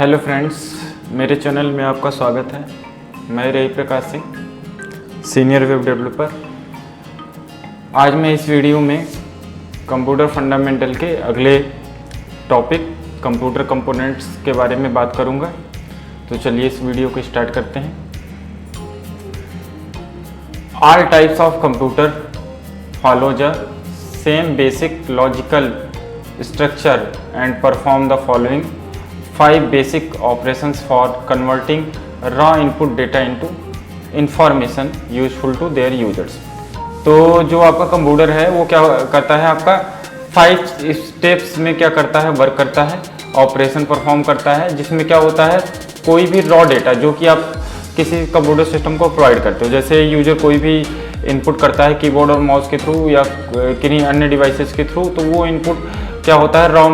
Hello friends, मेरे channel में आपका स्वागत है। मैं Ravi Prakash Singh, senior web developer. आज मैं इस वीडियो में कंप्यूटर फंडामेंटल के अगले टॉपिक कंप्यूटर कंपोनेंट्स के बारे में बात करूंगा। तो चलिए इस वीडियो को स्टार्ट करते हैं। All types of computer follow the same basic logical structure and perform the following 5 basic operations for converting raw input data into information useful to their users। तो जो आपका कंप्यूटर है वो क्या करता है, आपका 5 स्टेप्स में क्या करता है, वर्क करता है, ऑपरेशन परफॉर्म करता है, जिसमें क्या होता है कोई भी रॉ डेटा जो कि आप किसी कंप्यूटर सिस्टम को प्रोवाइड करते हो, जैसे यूजर कोई भी इनपुट करता है कीबोर्ड और माउस के थ्रू या किन्हीं अन्य डिवाइसेस के थ्रू, तो वो इनपुट क्या होता है रॉ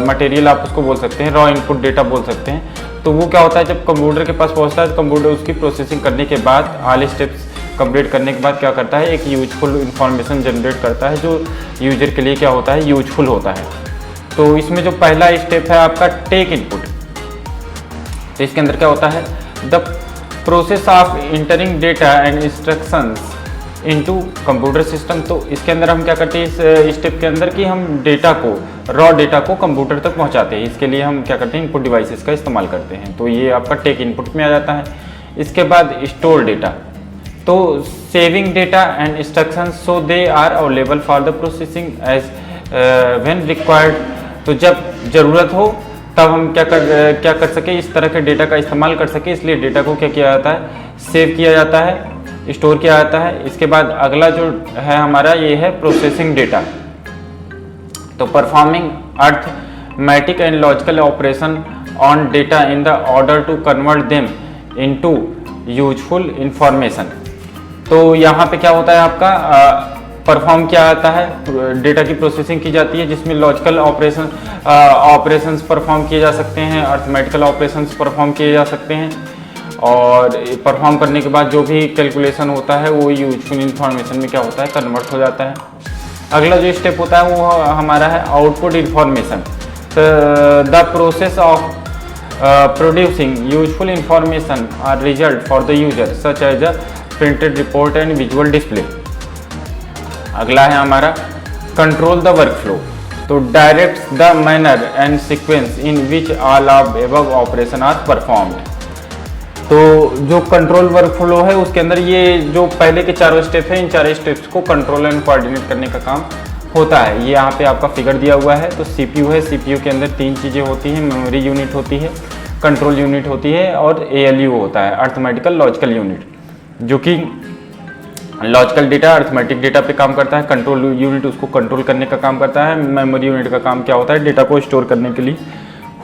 मटेरियल आप उसको बोल सकते हैं, रॉ इनपुट डेटा बोल सकते हैं। तो वो क्या होता है जब कंप्यूटर के पास पहुंचता है तो कंप्यूटर उसकी प्रोसेसिंग करने के बाद ऑल स्टेप्स कंप्लीट करने के बाद क्या करता है, एक यूजफुल इंफॉर्मेशन जनरेट करता है जो यूजर के लिए क्या होता है, यूजफुल होता है। तो इसमें जो पहला स्टेप है आपका टेक इनपुट, तो इसके अंदर क्या होता है, the process of entering data and instructions into computer system. तो इसके अंदर हम क्या करते हैं इस स्टेप के अंदर कि हम डेटा को, रॉ डेटा को कंप्यूटर तक पहुंचाते हैं। इसके लिए हम क्या करते हैं, इनपुट डिवाइसेस का इस्तेमाल करते हैं। तो ये आपका टेक इनपुट में आ जाता है। इसके बाद स्टोर डेटा, तो saving data and instructions so they are available for the processing as when required. तो जब ज़रूरत हो तब हम क्या कर सके, इस तरह के डेटा का इस्तेमाल कर सके, इसलिए डेटा को क्या किया जाता है, सेव किया जाता है, स्टोर किया जाता है। इसके बाद अगला जो है हमारा ये है प्रोसेसिंग डेटा। तो performing arithmetic and logical operation on data in the order to convert them into useful information. तो यहाँ पे क्या होता है आपका परफॉर्म किया जाता है, डेटा की प्रोसेसिंग की जाती है जिसमें लॉजिकल ऑपरेशंस परफॉर्म किए जा सकते हैं, अर्थमेटिकल ऑपरेशंस परफॉर्म किए जा सकते हैं, और परफॉर्म करने के बाद जो भी कैलकुलेशन होता है वो यूजफुल इंफॉर्मेशन में क्या होता है, कन्वर्ट हो जाता है। अगला जो स्टेप होता है वो हमारा है output information. The process of producing useful information or result for the user such as a printed report and visual display. अगला है हमारा कंट्रोल द वर्कफ्लो, तो direct the manner and sequence in which all of above operation are performed. तो जो control workflow है उसके अंदर ये जो पहले के चारों स्टेप है, इन चारों स्टेप्स को कंट्रोल एंड कोऑर्डिनेट करने का काम होता है। ये यहाँ पे आपका फिगर दिया हुआ है। तो सीपीयू है, सीपीयू के अंदर 3 चीज़ें होती हैं, मेमोरी यूनिट होती है, कंट्रोल यूनिट होती है और एएलयू होता है, अर्थमेटिकल लॉजिकल यूनिट, जो कि लॉजिकल डेटा अर्थमेटिक डेटा पे काम करता है, कंट्रोल यूनिट उसको कंट्रोल करने का काम करता है, मेमोरी यूनिट का काम क्या होता है, डेटा को स्टोर करने के लिए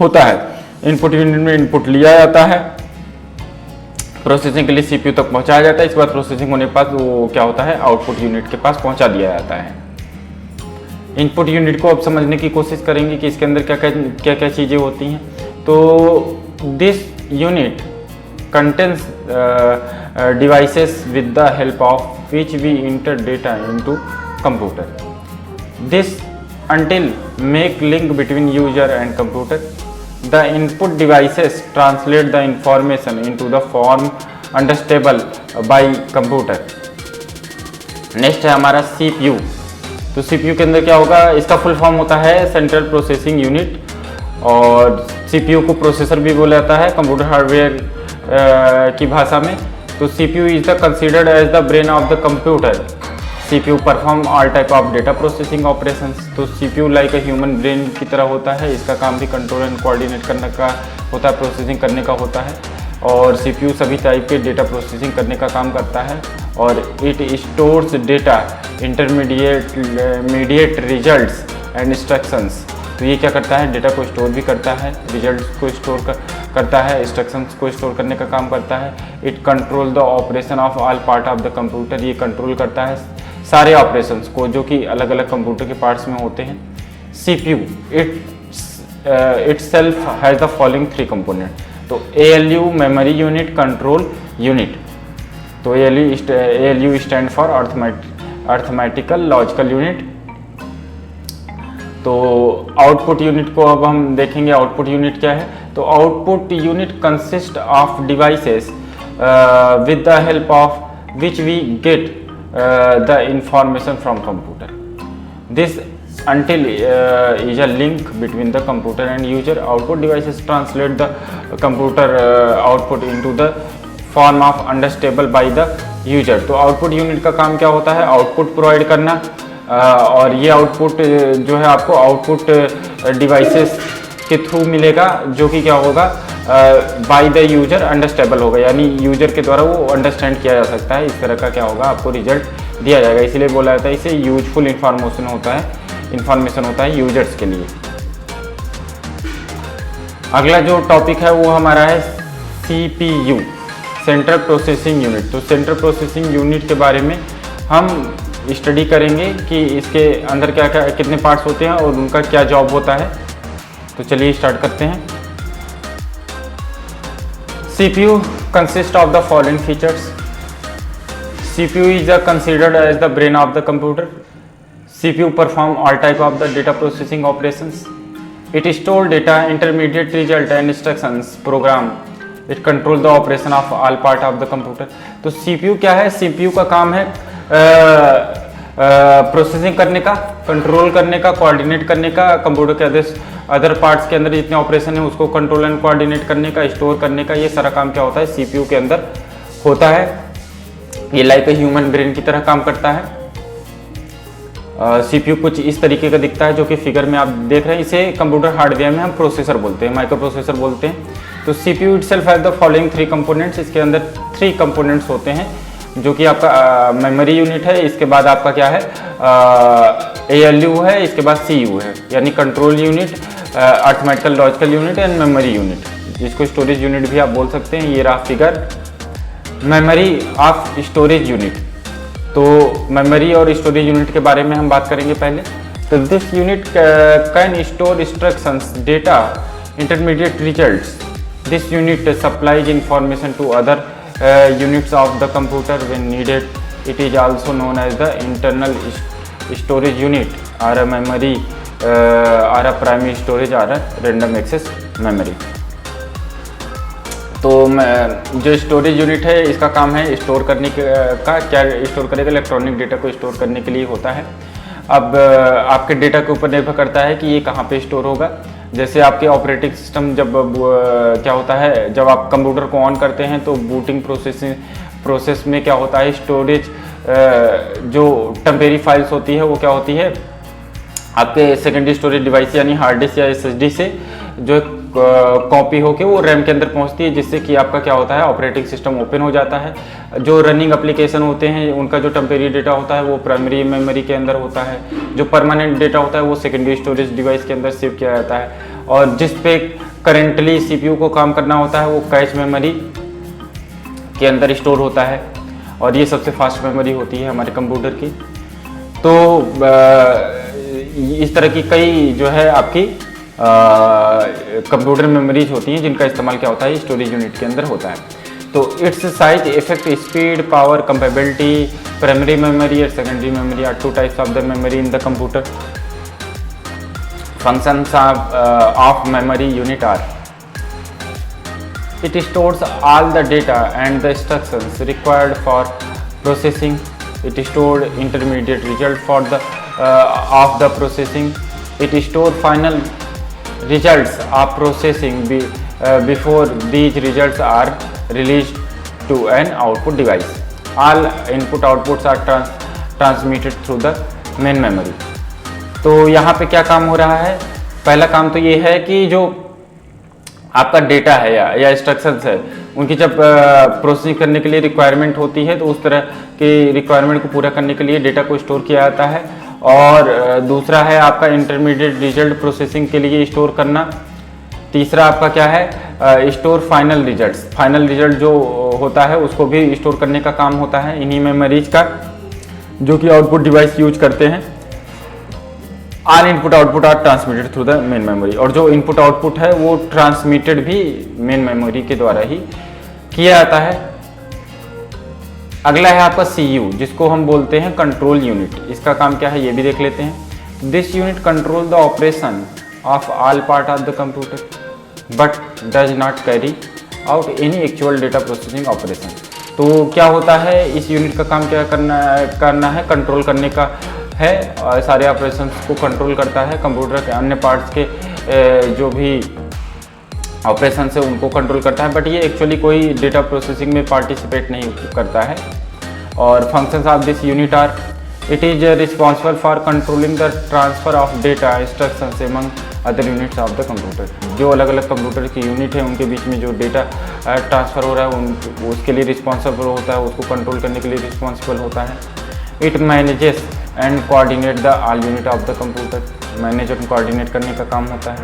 होता है। इनपुट यूनिट में इनपुट लिया जाता है, प्रोसेसिंग के लिए सीपीयू तक पहुंचाया जाता है। इसके बाद प्रोसेसिंग होने के बाद वो क्या होता है, आउटपुट यूनिट के पास पहुंचा दिया जाता है। इनपुट यूनिट को अब समझने की कोशिश करेंगे कि इसके अंदर क्या क्या चीज़ें होती हैं। तो this unit contains devices with the help of which we enter data into computer. This until make link between user and computer. The input devices translate the information into the form understandable by computer. Next है हमारा CPU। तो CPU के अंदर क्या होगा, इसका full form होता है सेंट्रल प्रोसेसिंग यूनिट, और CPU को प्रोसेसर भी बोला जाता है कंप्यूटर हार्डवेयर की भाषा में। तो CPU is the considered as the brain of the computer. CPU perform all type of data processing operations. तो CPU like a human brain की तरह होता है, इसका काम भी कंट्रोल एंड कोऑर्डिनेट करने का होता है, प्रोसेसिंग करने का होता है, और CPU सभी टाइप के डेटा प्रोसेसिंग करने का काम करता है, और it stores data intermediate results and instructions. तो ये क्या करता है, डेटा को स्टोर भी करता है, रिजल्ट्स को स्टोर करता है, इंस्ट्रक्शंस को स्टोर करने का काम करता है। It control the operation of all part of the computer, ये कंट्रोल करता है सारे ऑपरेशंस को जो कि अलग अलग कंप्यूटर के पार्ट्स में होते हैं। CPU itself has the following 3 component. तो ALU memory unit, control unit. तो ALU stand for arithmetical logical unit. तो आउटपुट यूनिट को अब हम देखेंगे, आउटपुट यूनिट क्या है। तो output unit consist of devices with the help of which we get the information from computer. This until is a link between the computer and user. Output devices translate the computer output into the form of understandable by the user. तो output unit का काम क्या होता है, output provide करना, और ये output जो है आपको आउटपुट डिवाइसेस के थ्रू मिलेगा, जो कि क्या होगा, बाय द यूजर अंडरस्टैंडेबल होगा, यानी यूजर के द्वारा वो अंडरस्टैंड किया जा सकता है। इस तरह का क्या होगा, आपको रिजल्ट दिया जाएगा, इसलिए बोला जाता है इसे यूजफुल इंफॉर्मेशन होता है यूजर्स के लिए। अगला जो टॉपिक है वो हमारा है CPU, सेंट्रल प्रोसेसिंग यूनिट। तो सेंट्रल प्रोसेसिंग यूनिट के बारे में हम स्टडी करेंगे कि इसके अंदर क्या क्या कितने पार्ट्स होते हैं और उनका क्या जॉब होता है। तो चलिए स्टार्ट करते हैं। CPU consists of the following features. CPU is considered as the brain of the computer. CPU perform all type of the data processing operations. It store data, intermediate result and instructions program. It control the operation of all part of the computer. तो CPU क्या है, CPU का काम है processing करने का, control करने का, कोऑर्डिनेट करने का, कंप्यूटर के अदर पार्ट्स के अंदर जितने ऑपरेशन है उसको कंट्रोल एंड कोऑर्डिनेट करने का, स्टोर करने का, ये सारा काम क्या होता है, सीपीयू के अंदर होता है। ये लाइक ह्यूमन ब्रेन की तरह काम करता है। सीपीयू कुछ इस तरीके का दिखता है, जो कि फिगर में आप देख रहे हैं। इसे कंप्यूटर हार्डवेयर में हम प्रोसेसर बोलते हैं, माइक्रो प्रोसेसर बोलते हैं। तो CPU itself has the following 3 components. इसके अंदर 3 कंपोनेंट्स होते हैं, जो कि आपका मेमोरी यूनिट है, इसके बाद आपका क्या है, ALU है, इसके बाद CU है, यानी control unit, arithmetical logical unit and memory unit, जिसको स्टोरेज यूनिट भी आप बोल सकते हैं। ये रहा figure, memory of storage unit. तो मेमोरी और स्टोरेज यूनिट के बारे में हम बात करेंगे पहले। तो this unit can store instructions, data, intermediate results. This unit supplies information to other units of the computer when needed. It is also known as the internal storage unit or a memory or a primary storage or a random access memory. तो जो storage unit है इसका काम है store करने का, क्या store करेगा, इलेक्ट्रॉनिक डेटा को स्टोर करने के लिए होता है। अब आपके डेटा के ऊपर निर्भर करता है कि ये कहाँ पे स्टोर होगा। जैसे आपके ऑपरेटिंग सिस्टम जब क्या होता है, जब आप कंप्यूटर को ऑन करते हैं तो बूटिंग प्रोसेस में क्या होता है, स्टोरेज जो टेम्परेरी फाइल्स होती है वो क्या होती है, आपके सेकेंडरी स्टोरेज डिवाइस यानी हार्ड डिस्क या SSD से जो कॉपी होके वो रैम के अंदर पहुंचती है, जिससे कि आपका क्या होता है, ऑपरेटिंग सिस्टम ओपन हो जाता है। जो रनिंग एप्लीकेशन होते हैं उनका जो टेम्परेरी डेटा होता है वो प्राइमरी मेमोरी के अंदर होता है। जो परमानेंट डेटा होता है वो सेकेंडरी स्टोरेज डिवाइस के अंदर सेव किया जाता है। और जिस पे करेंटली सीपीयू को काम करना होता है वो कैश मेमोरी के अंदर स्टोर होता है, और ये सबसे फास्ट मेमोरी होती है हमारे कंप्यूटर की। तो इस तरह की कई जो है आपकी कंप्यूटर मेमोरीज होती हैं, जिनका इस्तेमाल क्या होता है, स्टोरेज यूनिट के अंदर होता है। तो its size, effect, speed, power, compatibility, primary memory और secondary memory are 2 types of the memory in the computer. Functions of memory unit are: it stores all the data and the instructions required for processing. It stored intermediate result for the of the processing. It store final results of processing before these results are released to an output device. All input outputs are transmitted through the main memory. तो यहाँ पे क्या काम हो रहा है, पहला काम तो ये है कि जो आपका डेटा है या इंस्ट्रक्शंस है, उनकी जब प्रोसेसिंग करने के लिए रिक्वायरमेंट होती है तो उस तरह की रिक्वायरमेंट को पूरा करने के लिए डेटा को स्टोर किया जाता है। और दूसरा है आपका इंटरमीडिएट रिजल्ट प्रोसेसिंग के लिए स्टोर करना। तीसरा आपका क्या है, store final results. Final result जो होता है उसको भी स्टोर करने का काम होता है इन्हीं मेमोरीज का, जो कि आउटपुट डिवाइस यूज करते हैं। All input output are transmitted through the main memory, और जो इनपुट आउटपुट है वो ट्रांसमिटेड भी मेन मेमोरी के द्वारा ही किया जाता है। अगला है आपका CU, जिसको हम बोलते हैं कंट्रोल यूनिट। इसका काम क्या है ये भी देख लेते हैं। This unit control the operation of all part of the computer but does not carry out any actual data processing operation. तो क्या होता है, इस यूनिट का काम क्या करना है, कंट्रोल करने का है, और सारे ऑपरेशंस को कंट्रोल करता है, कंप्यूटर के अन्य पार्ट्स के जो भी ऑपरेशन है उनको कंट्रोल करता है, बट ये एक्चुअली कोई डेटा प्रोसेसिंग में पार्टिसिपेट नहीं करता है। और functions of this unit are, it is responsible for controlling the transfer of data instructions among other units of the computer. जो अलग अलग कंप्यूटर की यूनिट है उनके बीच में जो डेटा ट्रांसफ़र हो रहा है उसके लिए रिस्पॉन्सिबल होता है, उसको कंट्रोल करने के लिए रिस्पॉन्सिबल होता है। It manages and coordinate the all unit of the computer, manage और कोऑर्डिनेट करने का काम होता है।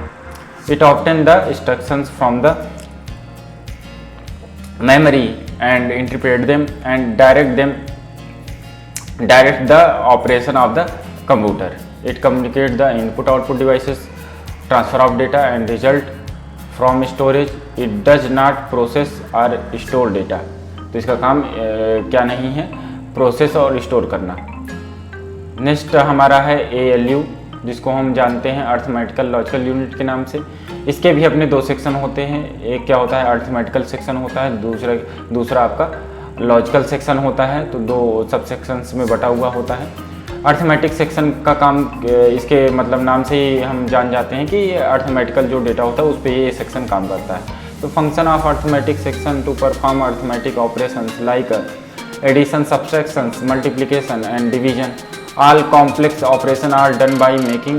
It obtain the instructions from the memory and interpret them and direct the operation of the computer. It communicates the input output devices, transfer of data and result from storage. It does not process or store data. तो इसका काम क्या नहीं है, process और store करना। Next हमारा है ALU, जिसको हम जानते हैं अर्थमेटिकल लॉजिकल यूनिट के नाम से। इसके भी अपने दो सेक्शन होते हैं, एक क्या होता है अर्थमेटिकल सेक्शन होता है, दूसरा आपका लॉजिकल सेक्शन होता है। तो दो सब सेक्शंस में बटा हुआ होता है। अर्थमेटिक सेक्शन का काम इसके मतलब नाम से ही हम जान जाते हैं कि अर्थमेटिकल जो डेटा होता है उस पर ये सेक्शन काम करता है। तो function of arithmetic section to perform arithmetic operations like addition, subtractions, multiplication and division. All complex operation are done by making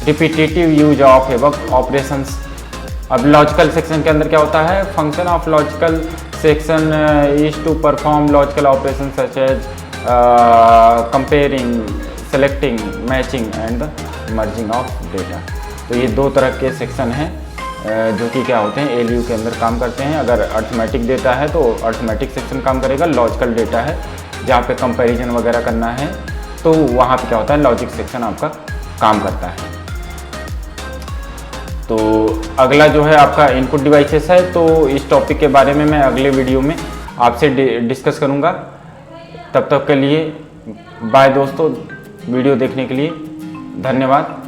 repetitive use of above operations. अब लॉजिकल सेक्शन के अंदर क्या होता है, function of logical section is to perform logical operation such as comparing, selecting, matching and merging of data. तो ये दो तरह के सेक्शन हैं जो कि क्या होते हैं ALU के अंदर काम करते हैं। अगर अर्थमेटिक डेटा है तो अर्थमेटिक सेक्शन काम करेगा, लॉजिकल डेटा है जहाँ पे कंपैरिजन वगैरह करना है तो वहाँ पे क्या होता है लॉजिक सेक्शन आपका काम करता है। तो अगला जो है आपका इनपुट डिवाइसेस है, तो इस टॉपिक के बारे में मैं अगले वीडियो में आपसे डिस्कस करूँगा। तब तक के लिए बाय दोस्तों, वीडियो देखने के लिए धन्यवाद।